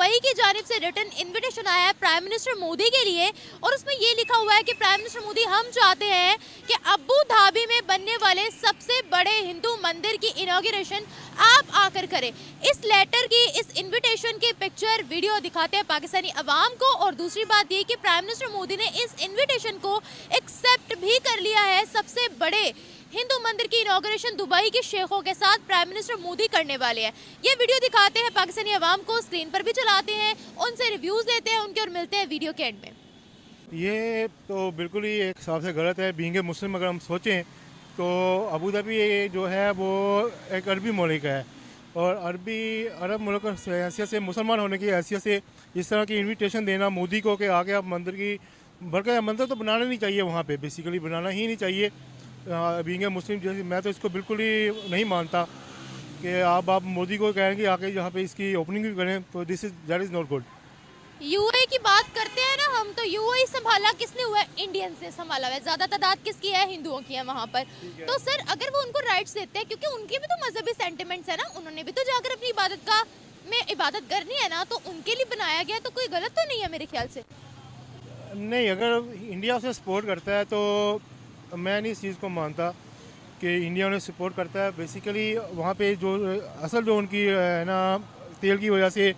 Dubai की जानिब से रिटन इनविटेशन आया है प्राइम मिनिस्टर मोदी के लिए और उसमें ये लिखा हुआ है कि प्राइम मिनिस्टर मोदी हम चाहते हैं कि अबू धाबी में बनने वाले सबसे बड़े हिंदू मंदिर की इनॉग्रेशन आप आकर करें। इस लेटर की, इस इनविटेशन की पिक्चर वीडियो दिखाते हैं पाकिस्तानी अवाम को। और दूसरी बात ये कि प्राइम मिनिस्टर मोदी ने इस इनविटेशन को एक्सेप्ट भी कर लिया है। सबसे बड़े हिंदू मंदिर की इनॉग्रेशन दुबई के शेखों के साथ प्राइम मिनिस्टर मोदी करने वाले हैं। ये वीडियो दिखाते हैं पाकिस्तानी अवाम को, स्क्रीन पर भी चलाते हैं, उनसे रिव्यूज लेते हैं उनके और मिलते हैं वीडियो के एंड में। ये तो बिल्कुल ही एक हिसाब से गलत है। बीइंग ए मुस्लिम अगर हम सोचें तो अबू धाबी जो है वो एक अरबी मुल्क है और अरब मुल्क की हैसियत से, मुसलमान होने की हैसियत से इस तरह की इन्विटेशन देना मोदी को कि आगे आप मंदिर की, बल्कि मंदिर तो बनाना नहीं चाहिए, वहाँ पे बेसिकली बनाना ही नहीं चाहिए। बीइंग ए मुस्लिम जैसे मैं तो इसको बिल्कुल ही नहीं मानता कि आप मोदी को कहें कि आके यहाँ पे इसकी ओपनिंग भी करें, तो that is not good. UAE की बात करते हैं ना हम, तो यूएई संभाला किसने हुआ है? इंडियंस ने संभाला है। ज्यादा तादाद किसकी है? हिंदुओं की है वहाँ पर। तो सर अगर वो उनको राइट्स देते हैं, क्योंकि उनके भी तो मजहबी सेंटिमेंट्स है ना, उन्होंने भी तो जाकर अपनी इबादत करनी है ना, तो उनके लिए बनाया गया, तो कोई गलत तो नहीं है मेरे ख्याल से। नहीं, अगर इंडिया उसे सपोर्ट करता है तो मैं नहीं इस चीज़ को मानता कि इंडिया उन्हें सपोर्ट करता है। बेसिकली वहाँ पे जो असल जो उनकी है ना, तेल की वजह से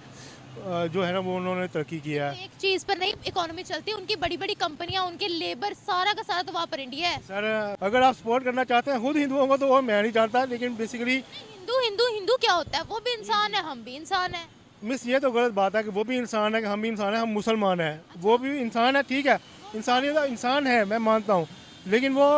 जो है ना वो उन्होंने तरक्की किया है। एक चीज़ पर नहीं इकोनॉमी चलती, उनकी बड़ी बड़ी कंपनियां, उनके लेबर, सारा का सारा तो वहाँ पर इंडिया है। सर अगर आप सपोर्ट करना चाहते हैं खुद हिंदुओं को तो वो मैं नहीं चाहता, लेकिन बेसिकली हिंदू हिंदू हिंदू क्या होता है? वो भी इंसान है, हम भी इंसान है। मिस ये तो गलत बात है कि वो भी इंसान है कि हम भी इंसान है। हम मुसलमान हैं, वो भी इंसान है, ठीक है, इंसानियत इंसान है, मैं मानता हूँ, लेकिन वो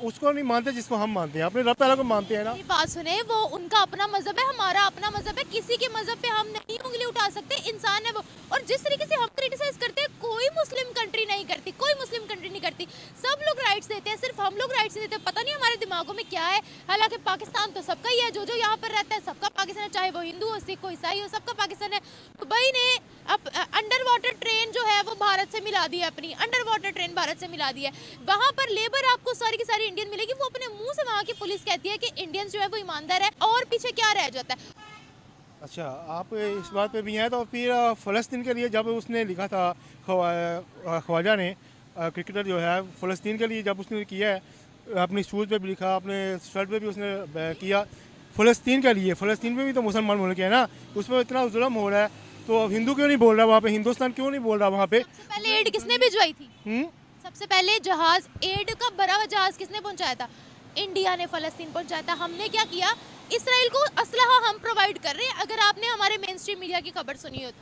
उसको नहीं मानते जिसको हम मानते हैं, अपने रब तआला को मानते हैं ना। बात सुने, वो उनका अपना मजहब है, हमारा अपना मजहब है, किसी के मजहब पे हम नहीं उंगली उठा सकते, इंसान है वो। और जिस तरीके से हम क्रिटिसाइज करते हैं, कोई मुस्लिम कंट्री नहीं करती, कोई मुस्लिम कंट्री नहीं करती। सब लोग राइट्स देते हैं, सिर्फ हम लोग राइट्स देते हैं। पता नहीं हमारे दिमागों में क्या है। हालांकि पाकिस्तान तो सबका ही है, जो यहाँ पर रहता है सबका पाकिस्तान है, चाहे वो हिंदू हो, सिख हो, ईसाई हो, सबका पाकिस्तान है। दुबई ने अब अंडर वाटर ट्रेन जो है वो भारत से मिला दी है, अपनी अंडर वाटर ट्रेन भारत से मिला दी है। वहाँ पर लेबर आपको सारी की सारी इंडियन मिलेगी। वो अपने मुंह से वहाँ की पुलिस कहती है कि इंडियंस जो है वो ईमानदार है, और पीछे क्या रह जाता है। अच्छा, आप इस बात पे भी हैं तो फिर फ़लस्तीन के लिए जब उसने लिखा था ख्वाजा ने, क्रिकेटर जो है, फ़लस्तीन के लिए जब उसने किया है, अपनी शूज़ पे भी लिखा, अपने शर्ट पे भी उसने किया फ़लस्तीन के लिए। फ़लस्तीन में भी तो मुसलमान मुल्क है ना, उसमें इतना जुल्म हो रहा है, तो हिंदू क्यों नहीं बोल रहा वहाँ पे? हिंदुस्तान क्यों नहीं बोल रहा वहाँ पे? सबसे पहले एड किसने भिजवाई थी? सबसे पहले जहाज, एड का भरा हुआ जहाज किसने पहुंचाया था? इंडिया ने फलस्तीन पहुंचाया था। हमने क्या किया? इसराइल को असलहा हम प्रोवाइड कर रहे हैं। अगर आपने हमारे मेन स्ट्रीम मीडिया की खबर सुनी हो तो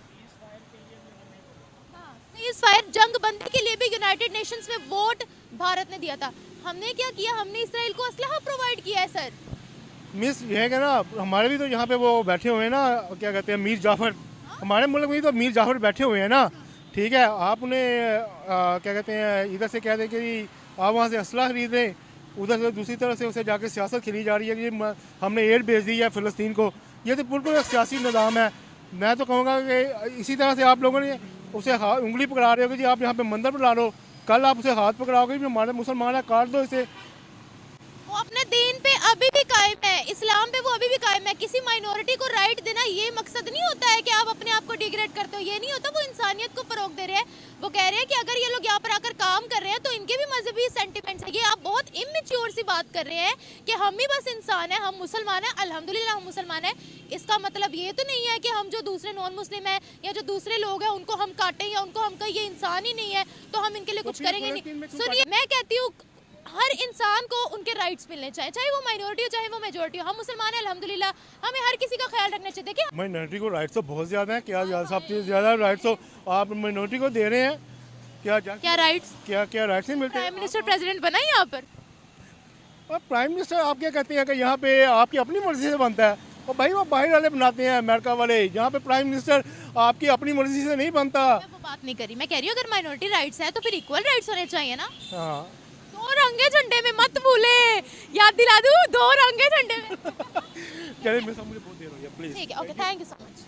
सीज़ फायर, जंग बंदी के लिए भी यूनाइटेड नेशंस में वोट भारत ने दिया था। हमने क्या किया? हमने इसराइल को असलहा प्रोवाइड किया है सर। मिस ये है कि ना, हमारे भी तो यहाँ पे वो बैठे हुए हैं ना, क्या कहते हैं, मीर जाफर, हमारे मुल्क में भी तो मीर जाफर बैठे हुए हैं ना, ठीक है। आप उन्हें क्या कहते हैं, इधर से कह दें कि आप वहाँ से असला खरीद लें, उधर से दूसरी तरफ से उसे जाके सियासत खेली जा रही है कि हमने एड भेज दी है फ़लस्तीन को। ये तो बिल्कुल एक सियासी निज़ाम है। मैं तो कहूँगा कि इसी तरह से आप लोगों ने उसे उंगली पकड़ा रहे हो कि जी आप यहाँ पे मंदिर बना लो, कल आप उसे हाथ पकड़ाओगे कि हमारे मुसलमान है, काट दो इसे। वो अपने दीन पे अभी भी कायम है, इस्लाम पे वो अभी भी कायम है। किसी माइनॉरिटी को राइट देना ये मकसद नहीं होता है कि आप अपने आप को डिग्रेड करते हो, ये नहीं होता। वो इंसानियत को फरोग दे रहे हैं। वो कह रहे हैं कि अगर ये लोग यहाँ पर आकर काम कर रहे हैं तो इनके भी मजहबी सेंटिमेंट्स है। ये आप बहुत इमेच्योर सी बात कर रहे हैं कि हम ही बस इंसान है, हम मुसलमान हैं, अल्हम्दुलिल्लाह हम मुसलमान हैं। इसका मतलब ये तो नहीं है कि हम जो दूसरे नॉन मुस्लिम है या जो दूसरे लोग हैं उनको हम काटें या उनको हम कहें ये इंसान ही नहीं है तो हम इनके लिए कुछ करेंगे नहीं। सुनिए, मैं कहती हूँ हर इंसान को उनके राइट्स मिलने चाहिए, चाहे वो माइनॉरिटी हो चाहे वो मेजॉरिटी हो। हम मुसलमान हैं अल्हम्दुलिल्लाह, हमें हर किसी का ख्याल रखना चाहिए। देखिए, माइनॉरिटी को राइट्स तो बहुत ज़्यादा है, क्या सबसे ज़्यादा राइट्स तो आप माइनॉरिटी को दे रहे हैं। क्या राइट्स, क्या राइट्स नहीं मिलते? प्राइम मिनिस्टर प्रेसिडेंट बना यहाँ पर, और प्राइम मिनिस्टर आप क्या कहते हैं कि यहाँ पे आपकी अपनी मर्जी से बनता है? और भाई वो बाहर वाले बनाते हैं, अमेरिका वाले। यहाँ पे प्राइम मिनिस्टर आपकी अपनी मर्जी से नहीं बनता। मैं वो बात नहीं करी, मैं कह रही हूँ अगर माइनॉरिटी राइट्स है तो फिर इक्वल राइट्स होने चाहिए ना। हाँ, दो रंगे झंडे में मत भूले, याद दिला दूँ, दो रंगे झंडे में। चलिए, मैं मुझे बहुत देर हो गया, प्लीज। ठीक है, okay, thank you so much.